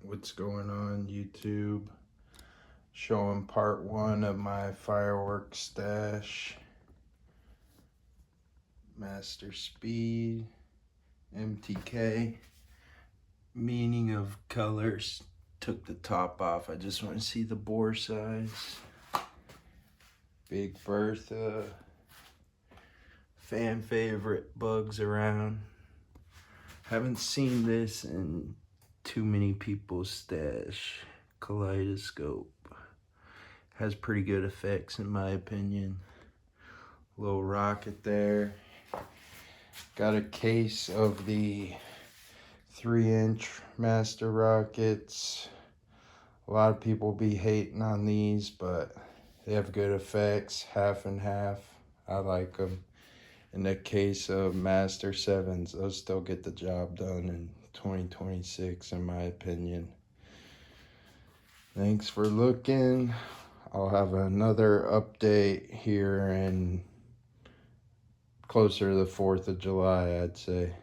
What's going on YouTube? Showing part 1 of my firework stash. Master Speed, MTK. Meaning of colors. Took the top off. I just want to see the bore size. Big Bertha. Fan favorite, Bugs Around. Haven't seen this in too many people's stash. Kaleidoscope. Has pretty good effects in my opinion. Little rocket there. Got a case of the 3-inch Master Rockets. A lot of people be hating on these, but they have good effects, half and half. I like them. In the case of Master 7s, they'll still get the job done in 2026 in my opinion. Thanks for looking. I'll have another update here in closer to the 4th of July, I'd say.